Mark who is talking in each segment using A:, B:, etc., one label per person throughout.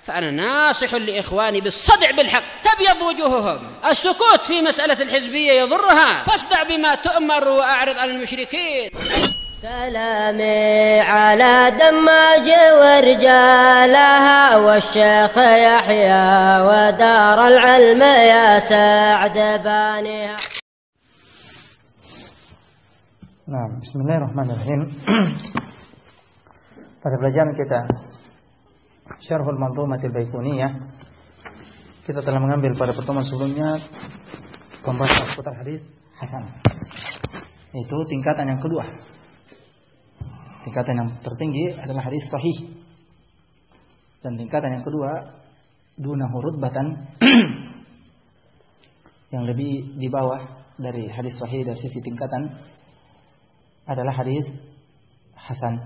A: فأنا ناصح لإخواني بالصدع بالحق تبيض وجوههم. السكوت في مسألة الحزبية يضرها، فاصدع بما تؤمر وأعرض عن المشركين.
B: سلامي على دماج ورجالها والشيخ يحيى ودار العلم يا سعد بانيها.
C: Nah, bismillahirrahmanirrahim. Pada pelajaran kita Syarhul Manzumatil Baiquniyah, kita telah mengambil pada pertemuan sebelumnya pembahasan seputar hadis hasan. Itu tingkatan yang kedua. Tingkatan yang tertinggi adalah hadis sahih. Dan tingkatan yang kedua dunahu rutbatan yang lebih di bawah dari hadis sahih dari sisi tingkatan adalah hadis hasan.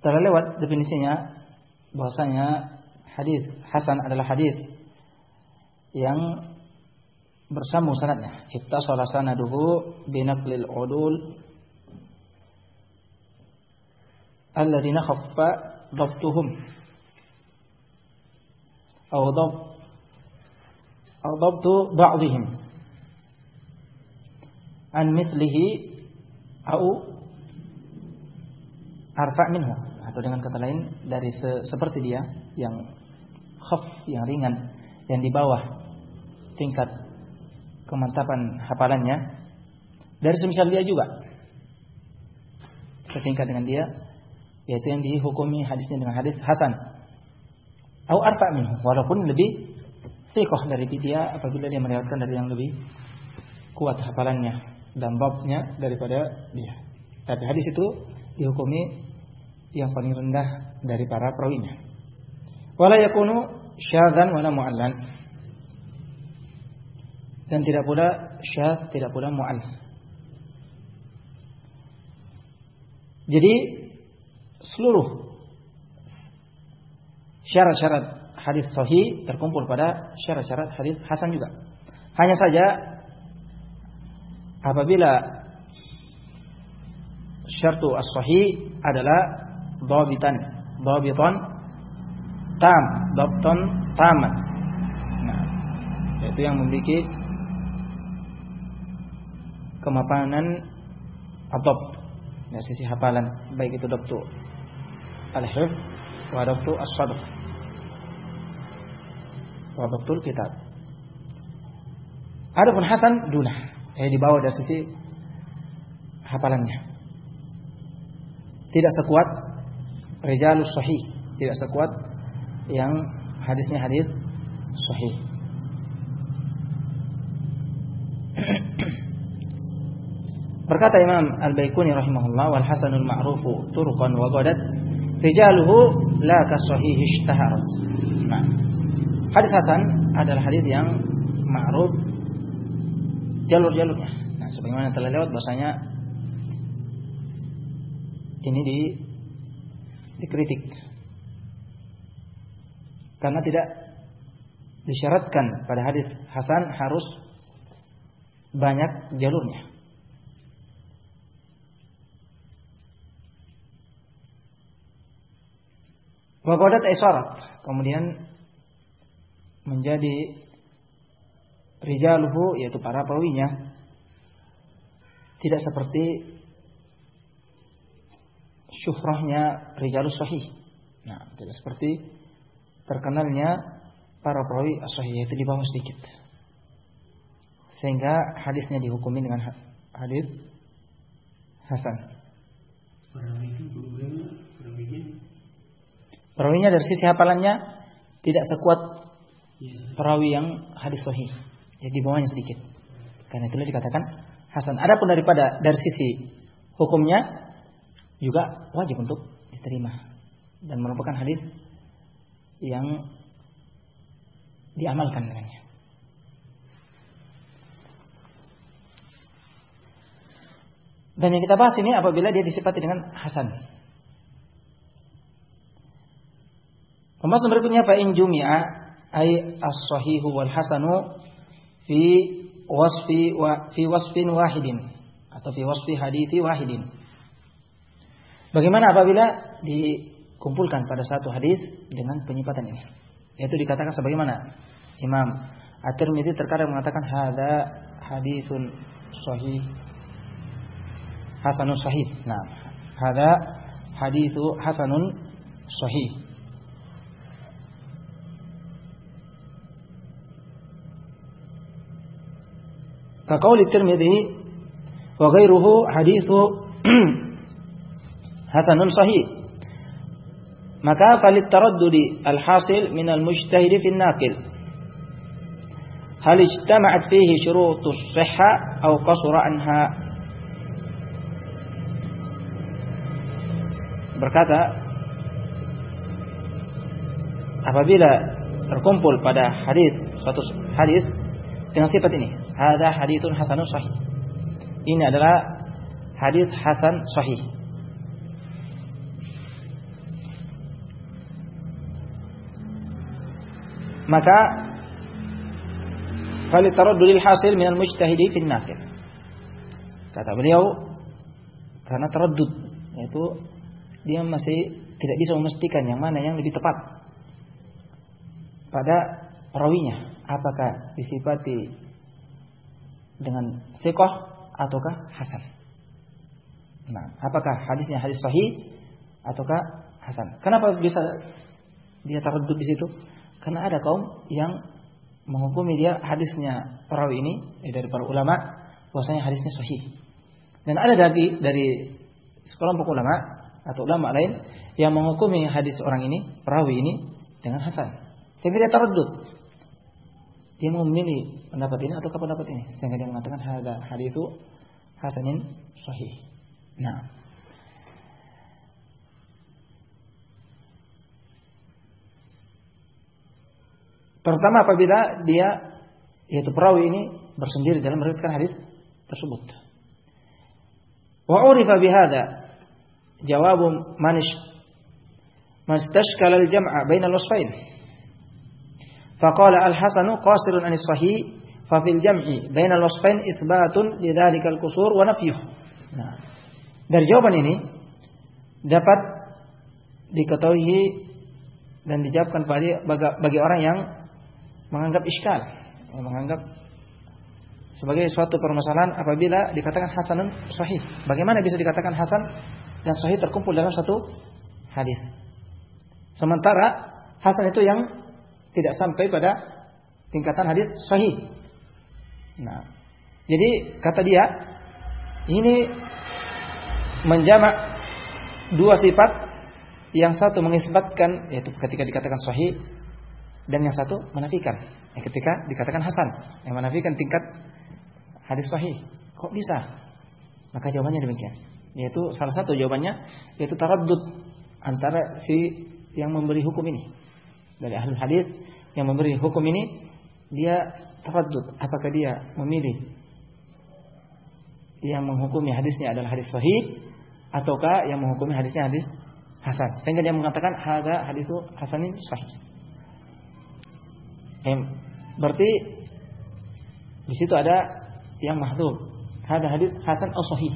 C: Telah lewat definisinya bahwasanya hadis hasan adalah hadis yang bersambung sanadnya. Ittasala sanaduhu binaqlil udul alladziina khaffa dhabtuhum aw dhabtu ba'dihim an mithlihi au arfa minhu, atau dengan kata lain dari seperti dia, yang khaf, yang ringan, yang di bawah tingkat kemantapan hafalannya, dari semisal dia juga setingkat dengan dia, yaitu yang dihukumi hadisnya dengan hadis hasan au arfa minhu, walaupun lebih thiqah dari dia apabila dia meriwayatkan dari yang lebih kuat hafalannya dan babnya daripada dia. Tapi hadis itu dihukumi yang paling rendah dari para perawinya. Wala yakunu syadzan wala mu'allan. Dan tidak pula syadz, tidak pula mu'all. Jadi seluruh syarat-syarat hadis sahih terkumpul pada syarat-syarat hadis hasan juga. Hanya saja apabila syartu as-sahih adalah dhabitan tam, dhabtan taman. Nah, yaitu yang memiliki kemapanan adab dari sisi hafalan, baik itu dhabtu al-hifz wa dhabtu as-sadr wa dhabtul kitab. Adapun hasan dunah, di bawah dari sisi hafalannya. Tidak sekuat rijalus sahih, tidak sekuat yang hadisnya hadis sahih. Berkata Imam Al-Baiquni rahimahullah, wal hasanul ma'rufu turqan wa ghadat rijaluhu la kasahih ishtaharat. Nah, hadis hasan adalah hadis yang ma'ruf jalur-jalurnya. Nah, sebagaimana telah lewat bahasanya ini dikritik karena tidak disyaratkan pada hadis hasan harus banyak jalurnya. Wa qadat isyarat, kemudian menjadi rijaluhu, yaitu para perawinya, tidak seperti syuhrahnya rijalus sahih. Nah, tidak seperti terkenalnya para perawi as-sahih, yaitu di bawah sedikit, sehingga hadisnya dihukumi dengan hadis hasan. Perawinya dari sisi hafalannya tidak sekuat perawi yang hadis sahih, jadi di bawahnya sedikit. Karena itulah dikatakan hasan. Adapun dari sisi hukumnya juga wajib untuk diterima dan merupakan hadis yang diamalkan dengannya. Dan yang kita bahas ini apabila dia disifati dengan hasan. Pembahasan berikutnya, fa in jumi'a ay as-sahihu wal hasanu fi wasfin wahidin atau fi wasfi hadithi wahidin. Bagaimana apabila kumpulkan pada satu hadis dengan penyifatan ini. Yaitu dikatakan sebagaimana Imam At-Tirmidzi terkadang mengatakan hadza haditsun sahih hasanun sahih. Nah, hadza haditsu hasanun sahih. Kaqauli Tirmidzi wa ghairuhu haditsu hasanun sahih. Maka falit taraddudi al-hasil min al-mujtahid fi an-naqil. Hal ijtama'at fihi syurutus sihha aw qasura anha. Berkata, apabila terkumpul pada hadis suatu hadis dengan sifat ini, hadza haditsun hasanun sahih. Ini adalah hadis hasan sahih. Maka falitaraddudil hasil minal mujtahidi fin naqil. Kata beliau, karena taraddud, yaitu dia masih tidak bisa memastikan yang mana yang lebih tepat pada rawinya, apakah disifati dengan thiqah ataukah hasan. Nah, apakah hadisnya hadis sahih ataukah hasan? Kenapa bisa dia taraddud di situ? Karena ada kaum yang menghukumi dia hadisnya perawi ini dari para ulama bahwasanya hadisnya sahih. Dan ada dari sekelompok ulama atau ulama lain yang menghukumi hadis orang ini, perawi ini dengan hasan. Sehingga dia taraddud. Dia mau memilih pendapat ini atau pendapat ini. Sehingga dia mengatakan hadza haditsu hasanin sahih. Nah, terutama apabila dia, yaitu perawi ini, bersendiri dalam meriwayatkan hadis tersebut. Wa urifa bihadza jawabu man istashkala al-jam'a baina al-wasfain. Faqala al-hasanu qasirun anis sahih, fa fil jam'i baina al-wasfain itsbatun lidzalika al-qusur wa nafyuh. Nah, dari jawaban ini dapat diketahui dan dijawabkan bagi orang yang menganggap iskal, menganggap sebagai suatu permasalahan apabila dikatakan hasanun sahih. Bagaimana bisa dikatakan hasan dan sahih terkumpul dalam satu hadis? Sementara hasan itu yang tidak sampai pada tingkatan hadis sahih. Nah, jadi kata dia ini menjamak dua sifat, yang satu mengisbatkan yaitu ketika dikatakan sahih, dan yang satu menafikan ketika dikatakan hasan, yang menafikan tingkat hadis sahih. Kok bisa? Maka jawabannya demikian. Yaitu salah satu jawabannya yaitu taraddud antara si yang memberi hukum ini. Dari ahli hadis yang memberi hukum ini, dia taraddud apakah dia memilih yang menghukumi hadisnya adalah hadis sahih ataukah yang menghukumi hadisnya hadis hasan. Sehingga dia mengatakan hadza haditsu hasanin sahih. Berarti di situ ada yang mahdzuf. Hadza hadis hasan atau sahih.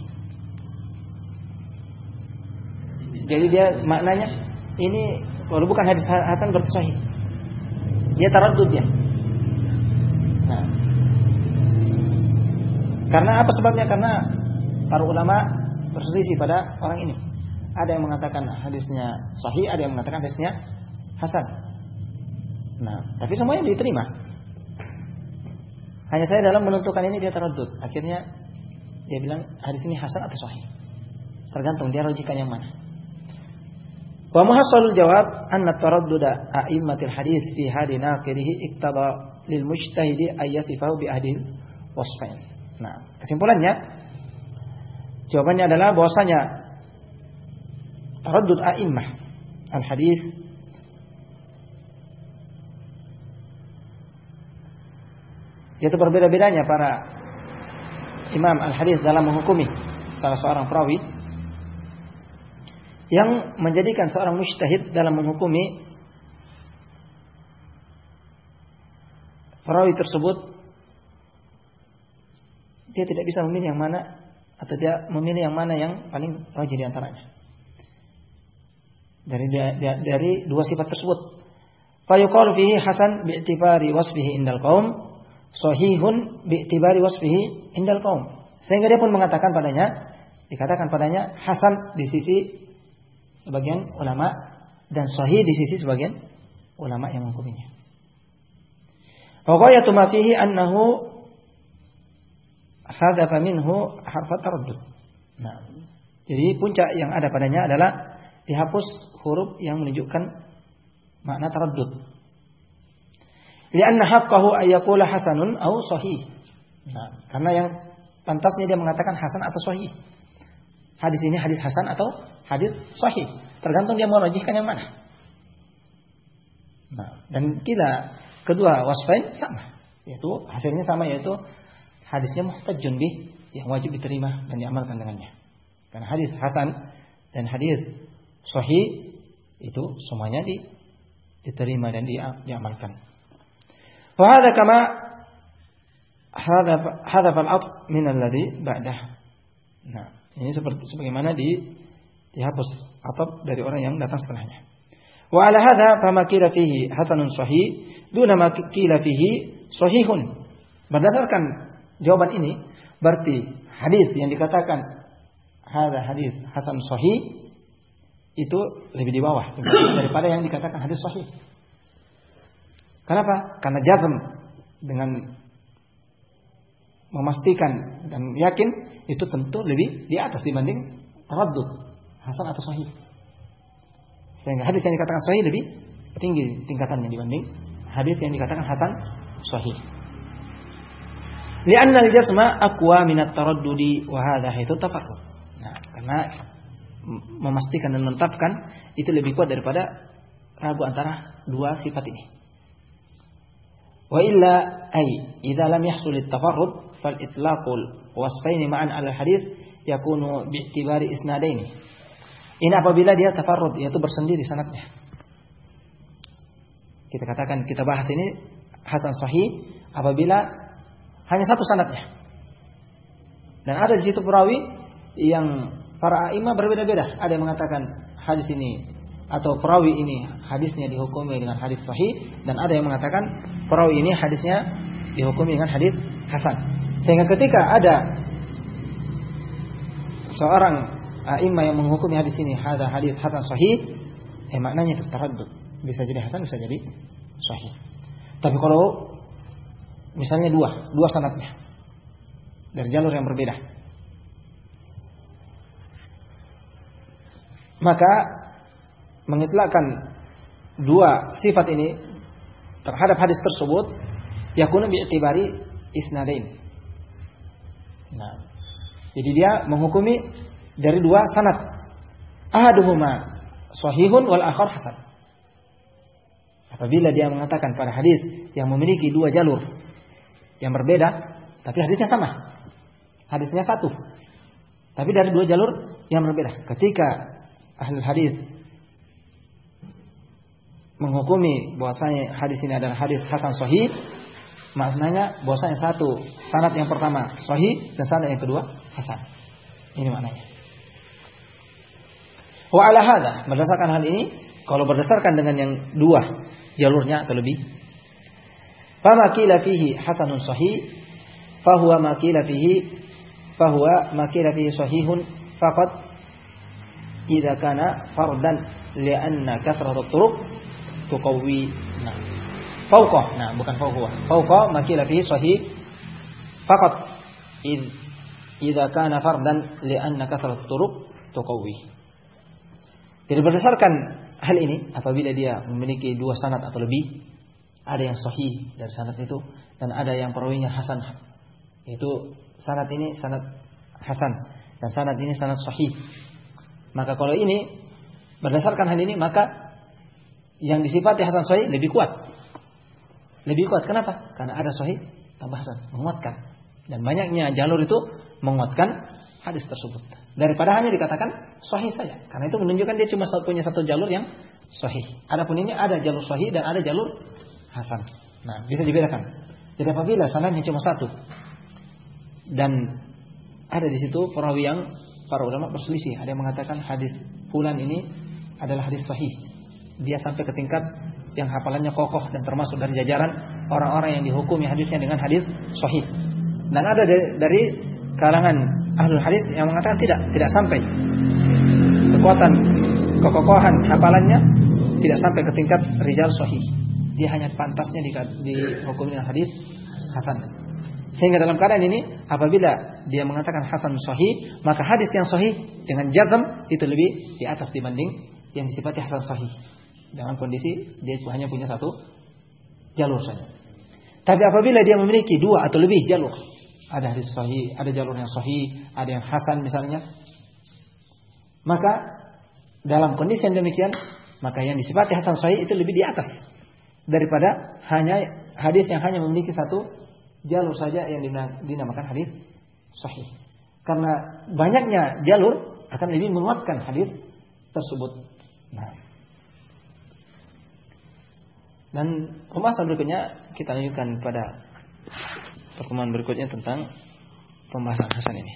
C: Jadi dia maknanya ini kalau bukan hadis hasan berarti sahih. Dia taraddud dia. Nah, karena apa sebabnya? Karena para ulama berselisih pada orang ini. Ada yang mengatakan hadisnya sahih, ada yang mengatakan hadisnya hasan. Nah, tapi semuanya diterima. Hanya saya dalam menentukan ini dia taraddud. Akhirnya dia bilang hadis ini hasan atau sahih. Tergantung dia rujukan yang mana. Wa muhassalul jawab anna taradduda a'immatil hadis fi hadi naqilihi iqtada lil mujtahidi ay yasifahu bi ahdil wasfain. Nah, kesimpulannya jawabannya adalah bahwasanya taraddud a'immah al hadis yaitu berbeda-bedanya para imam al hadis dalam menghukumi salah seorang perawi, yang menjadikan seorang mujtahid dalam menghukumi perawi tersebut dia tidak bisa memilih yang mana, atau dia memilih yang mana yang paling rajih di antaranya. dari dua sifat tersebut. Fa yuqalu fihi hasan bi'tibari wasfihi indal qaum, sahihun bi'tibari wasfihi indal qaum. Sehingga dia pun dikatakan padanya hasan di sisi sebagian ulama dan sahih di sisi sebagian ulama yang menghukuminya. Wa ghayatu ma fihi annahu hadza minhu harfa taraddud. Nah, jadi puncak yang ada padanya adalah dihapus huruf yang menunjukkan makna taraddud. Lianna haqqahu ay yaqula hasanun aw sahih. Nah, karena yang pantasnya dia mengatakan hasan atau sahih. Hadis ini hadis hasan atau hadis sahih, tergantung dia mau rajihkan yang mana. Nah, dan kedua wasfain sama, yaitu hasilnya sama, yaitu hadisnya muhtajjun bih, yang wajib diterima dan diamalkan dengannya. Karena hadis hasan dan hadis sahih itu semuanya diterima dan diamalkan. Wa hadza kama hadza fal-'atf min alladhi ba'dah. Nah, ini sebagaimana dihapus ataf dari orang yang datang setelahnya. Wa ala hadza fama qila fihi hasanun sahih duna ma qila fihi sahihun. Berdasarkan jawaban ini, berarti hadis yang dikatakan hadza hadis hasan sahih itu lebih di bawah daripada yang dikatakan hadis sahih. Kenapa? Karena jazm dengan memastikan dan yakin itu tentu lebih di atas dibanding taraddud hasan atau sahih. Sehingga hadis yang dikatakan sahih lebih tinggi tingkatannya dibanding hadis yang dikatakan hasan sahih. Li'anna al-jazma aqwa min at-taraddudi wa hadha haitsu tafarrud. Nah, karena memastikan dan menetapkan itu lebih kuat daripada ragu antara dua sifat ini. Wa illa ay idza lam yahsul at-tafarrud fal itlaqul wasfain ma'an al-hadis yakunu bi'tibari isnadaini. Ini apabila dia tafarrud, yaitu bersendiri sanadnya. Kita bahas ini hasan sahih apabila hanya satu sanadnya. Dan ada di situ perawi yang para a'imah berbeda-beda. Ada yang mengatakan hadis ini atau perawi ini hadisnya dihukumi dengan hadis sahih, dan ada yang mengatakan perawi ini hadisnya dihukumi dengan hadis hasan. Sehingga ketika ada seorang a'imah yang menghukumi hadis ini hadis hasan sahih, maknanya itu taraddud. Bisa jadi hasan, bisa jadi sahih. Tapi kalau misalnya dua sanadnya dari jalur yang berbeda, maka mengitlaqkan dua sifat ini terhadap hadis tersebut yakunu bi'tibari isnadain. Nah, jadi dia menghukumi dari dua sanad. Ahaduhuma sahihun wal akhar hasan. Apabila dia mengatakan pada hadis yang memiliki dua jalur yang berbeda, tapi hadisnya sama, hadisnya satu, tapi dari dua jalur yang berbeda. Ketika ahli hadis menghukumi bahwasanya hadis ini adalah hadis hasan sahih, maknanya bahwasanya satu sanad yang pertama sahih dan sanad yang kedua hasan. Ini maknanya. Wa ala hadza, berdasarkan hal ini, kalau berdasarkan dengan yang dua jalurnya atau lebih, fama qila fihi hasanun sahih fahuwa ma qila fihi sahihun faqat idza kana fardan li'anna kathratu turuq tuqawwi. Bukan fawqa ma qila fihi sahih faqat idza kana fardan li'anna kathratu turuq tuqawwi. Jadi berdasarkan hal ini, apabila dia memiliki dua sanad atau lebih, ada yang sahih dari sanad itu dan ada yang perawinya hasan, itu sanad ini sanad hasan dan sanad ini sanad sahih, maka kalau ini berdasarkan hal ini, maka yang disifati hasan sahih lebih kuat. Kenapa? Karena ada sahih tambah hasan, menguatkan, dan banyaknya jalur itu menguatkan hadis tersebut daripada hanya dikatakan sahih saja, karena itu menunjukkan dia cuma punya satu jalur yang sahih. Adapun ini ada jalur sahih dan ada jalur hasan. Nah, bisa dibedakan. Jadi apabila sanadnya cuma satu dan ada di situ perawi yang para ulama berselisih, ada yang mengatakan hadis fulan ini adalah hadis sahih. Dia sampai ke tingkat yang hafalannya kokoh dan termasuk dari jajaran orang-orang yang dihukumi hadisnya dengan hadis sahih. Dan ada dari kalangan ahlul hadis yang mengatakan tidak sampai kekuatan kekokohan hafalannya tidak sampai ke tingkat rijal sahih. Dia hanya pantasnya dihukumi dengan hadis hasan. Sehingga dalam keadaan ini apabila dia mengatakan hasan sahih, maka hadis yang sahih dengan jazm itu lebih di atas dibanding yang disifati hasan sahih. Dengan kondisi dia hanya punya satu jalur saja. Tapi apabila dia memiliki dua atau lebih jalur, ada hadis sahih, ada jalur yang sahih, ada yang hasan misalnya, maka dalam kondisi yang demikian, maka yang disifati hasan sahih itu lebih di atas daripada hanya hadis yang hanya memiliki satu jalur saja yang dinamakan hadis sahih. Karena banyaknya jalur akan lebih menguatkan hadis tersebut. Nah. Dan pembahasan berikutnya kita lanjutkan pada pertemuan berikutnya tentang pembahasan hasan ini.